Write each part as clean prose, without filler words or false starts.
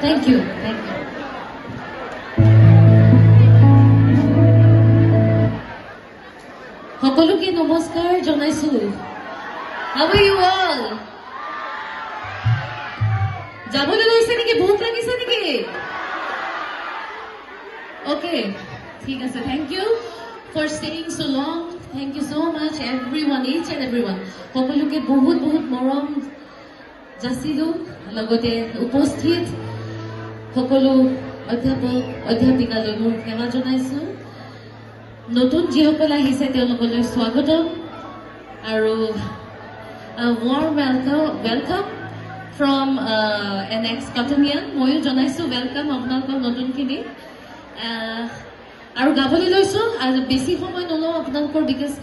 Thank you. Thank you. সকলোকে নমস্কাৰ জনাইছো. How are you all? যাবলৈ লৈছে নেকি? ভোক লাগিছে নেকি? Okay. ঠিক আছে. Thank you for staying so long. Thank you so much everyone, each and everyone. সকলোকে বহুত বহুত মৰম যাচিলো. লগতে উপস্থিত সকলো অধ্যাপক অধ্যাপিকালৈ মোৰ সেৱা জনাইছো. নতুন যিসকল আহিছে তেওঁলোকলৈ স্বাগতম আৰু warm welcome from an ex-Cottonian. ময়ো জনাইছো welcome আপোনালোকৰ নতুনখিনি. আৰু গাবলৈ লৈছো আৰু বেছি সময় নলওঁ আপোনালোকৰ because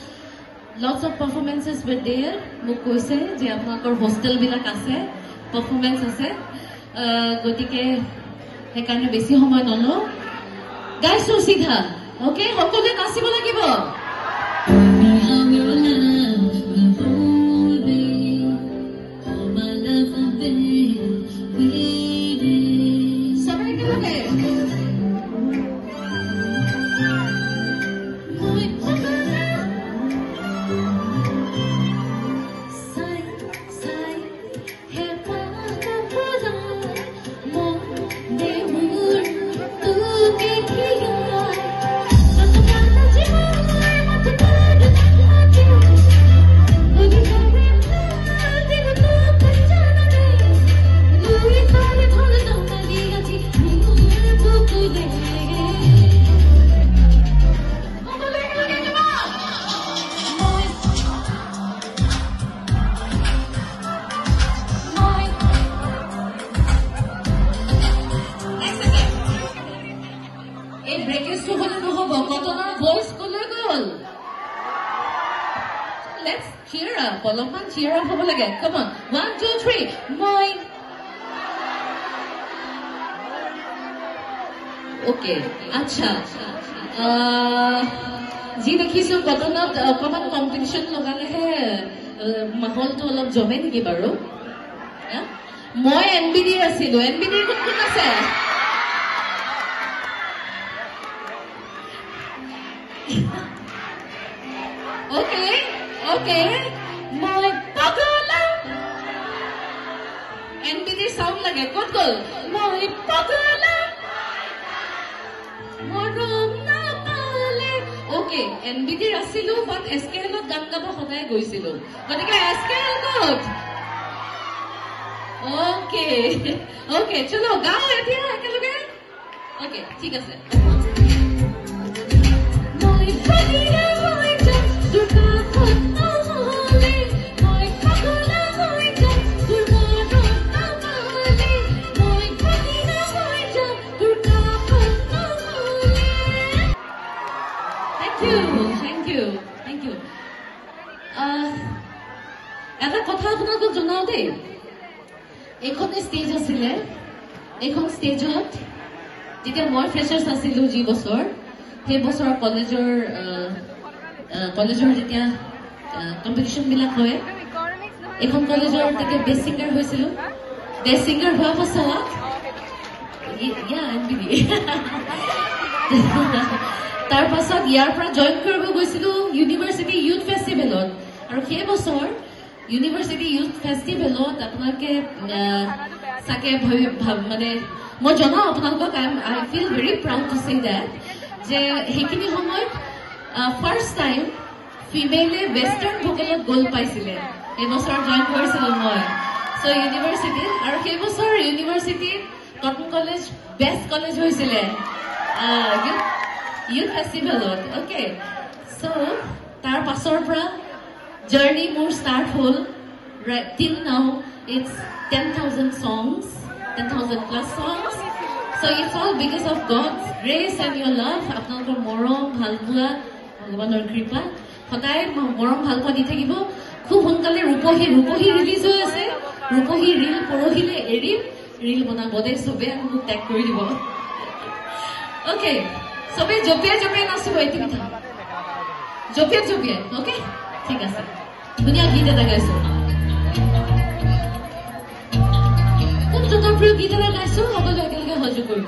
lots of performances were there. মোক কৈছে যে আপোনালোকৰ হোষ্টেল বিলাক আছে, পাৰফৰ্মেন্স আছে, গতিকে সেইকাৰণে বেছি সময় নলওঁ. গাইছো চিধা. ওকে, সকলোৱে নাচিব লাগিব. Let's cheer up. অলপমান cheer up হ'ব লাগে. Come on. 1, 2, 3. মই. Okay. আচ্ছা. যি দেখিছো কটনত অকমান কম্পিটিশন লগালেহে মাহলটো অলপ জমে নেকি বাৰু? মই এনবিডি আছিলো. এনবিডি কোন কোন আছে? Okay. Okay. মই পাগলা. এনবিডি সাউন্ড লাগে. ক'ত গ'ল? মই পাগলা. মৰম নাপালে. Okay. এনবিডি আছিলো বাট এসকেলত গান গাব সদায় গৈছিলো. গতিকে এসকেল ক'ত? Okay. Okay. চলো গাও এতিয়া একেলগে. Okay. ঠিক আছে. মই পাগলা. এটা কথা আপোনালোকক জনাও দেই. এইখন ষ্টেজ আছিলে. এইখন ষ্টেজত যেতিয়া মই ফ্ৰেচাৰ্ছ আছিলো যি বছৰ, সেই বছৰ কলেজৰ যেতিয়া কম্পিটিশ্যন বিলাক হয়, এইখন কলেজৰ তেতিয়া বেষ্ট ছিংগাৰ হৈছিলো. বেষ্ট ছিংগাৰ হোৱাৰ পাছত তাৰ পাছত ইয়াৰ পৰা জইন কৰিব গৈছিলো ইউনিভাৰ্চিটি ইউথ ফেষ্টিভেলত. আৰু সেই বছৰ ইউনিভাৰ্চিটি ইউথ ফেষ্টিভেলত আপোনালোকে চাগে মানে মই জনাওঁ আপোনালোকক I feel very proud to say that যে সেইখিনি সময়ত ফাৰ্ষ্ট টাইম ফিমেলে ৱেষ্টাৰ্ণ ভোকেলত গ'ল্ড পাইছিলে. সেই বছৰ জইন কৰিছিলো মই চ' ইউনিভাৰ্চিটিত. আৰু সেই বছৰ ইউনিভাৰ্চিটিত কটন কলেজ বেষ্ট কলেজ হৈছিলে youth festivalot. Okay. So, tar pasor pra journey more start hol. Right till now, it's 10,000 songs, 10,000 plus songs. So it's all because of God's grace and your love. Apnalokor morom bhalpua, Bhagwanor kripa. Hotai morom bhalpua di thakibo. Khub sonkale rupohi release hoy ase. Rupohi reel porohile erim. Reel bonabode sobe amuk tag kori dibo. Okay. সবে জপিয়া জপিয়া নাচিব এটি কথা জপিয়া জপিয়া okay ঠিক আছে ধুনীয়া গীত এটা গাইছো কোন জনপ্ৰিয় গীত এটা গাইছো সকলোৱে একেলগে সহযোগ কৰিব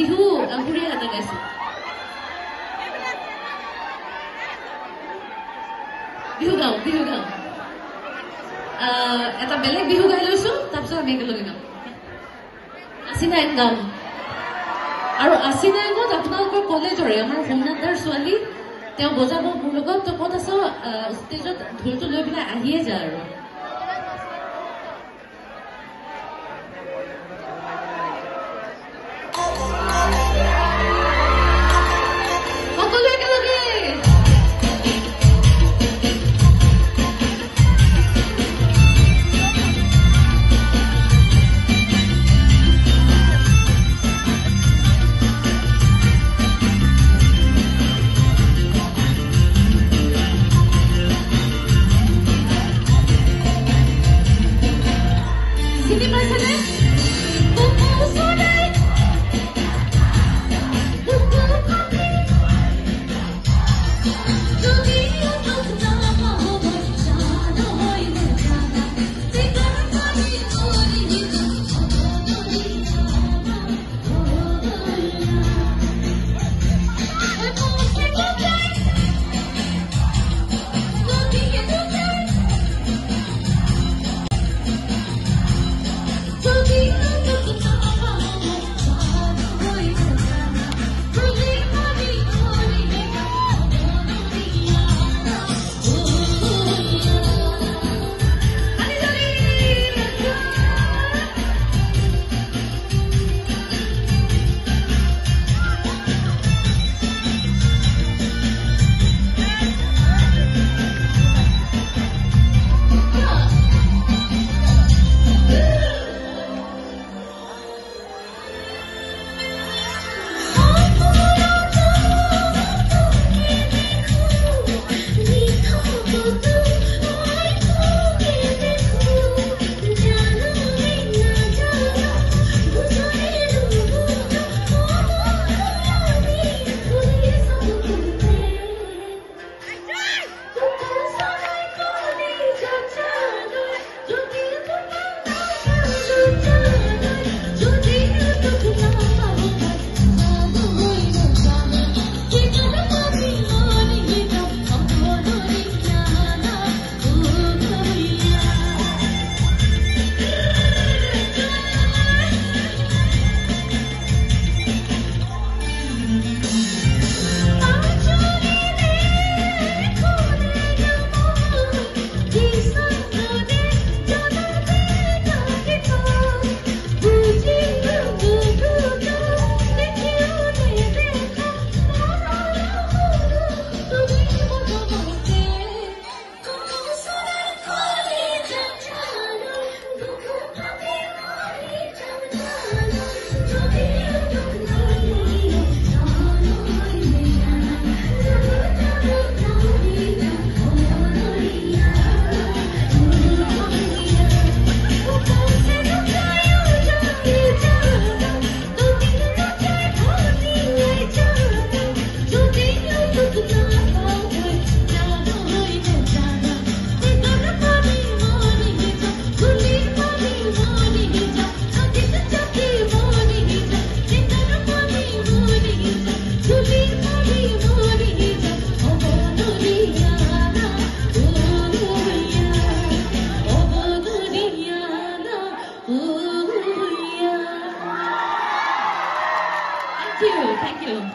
বিহু ঘূৰি এটা গাইছো বিহু গাওঁ এটা বেলেগ বিহু গাই লৈছো তাৰপিছত আমি একেলগে গাম আছিনাইন গাম আৰু আছিনাইনত আপোনালোকৰ কলেজৰে আমাৰ হোমনাথদাৰ ছোৱালী তেওঁ বজাব মোৰ লগত ক'ত আছ ষ্টেজত ঢোলটো লৈ পেলাই আহিয়ে যায় আৰু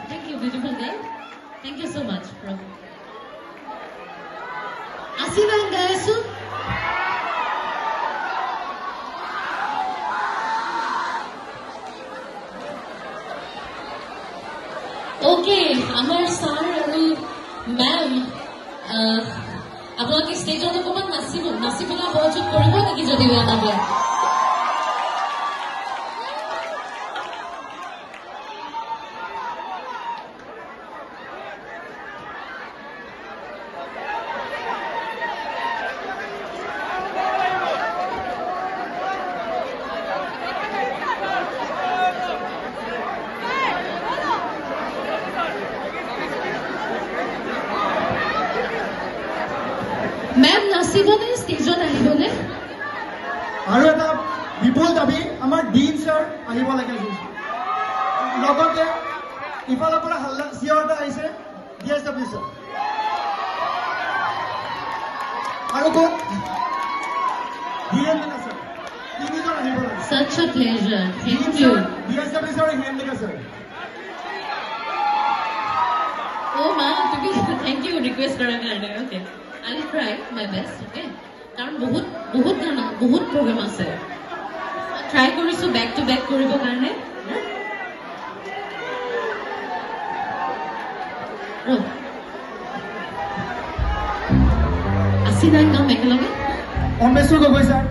Thank you, beautiful girl. Thank you so much, bro. Asinan guys. Okay, our sir ma'am, আপোনালোকে ষ্টেজত অকমান নাচিবলৈ সহযোগ কৰিব নেকি যদি বেয়া নাপায় Ma'am, nasibone station ahibone. Aru eta bipol dabi amar dean sir ahibo lage. লগতে ইফালৰ পৰা হাল্লা চিঞৰ এটা আহিছে DSW আৰু কোন হিৰেন্দ্ৰ স্যাৰ তিনিজন আহিব লাগে Such a pleasure. Thank you. DSW sir Hirendra sir Oh ma, to be thank you request কৰাৰ কাৰণে. Okay, I'll try my best. Okay, কাৰণ বহুত গানা বহুত প্ৰগ্ৰাম আছে. Try কৰিছো back to back কৰিবৰ কাৰণে. Asina কাম একেলগে. অমেশ্বৰ গগৈ স্যাৰ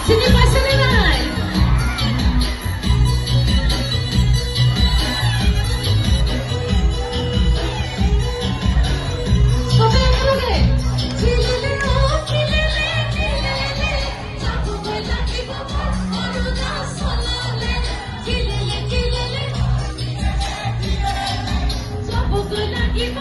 চিনি পাইছেনে নাই? সবে একেলগে চিলিলে ও চিলিলে চিলিলে যাবগৈ লাগিব অৰুণা চলালে চিলিলে চিলিলে যাবগৈ লাগিব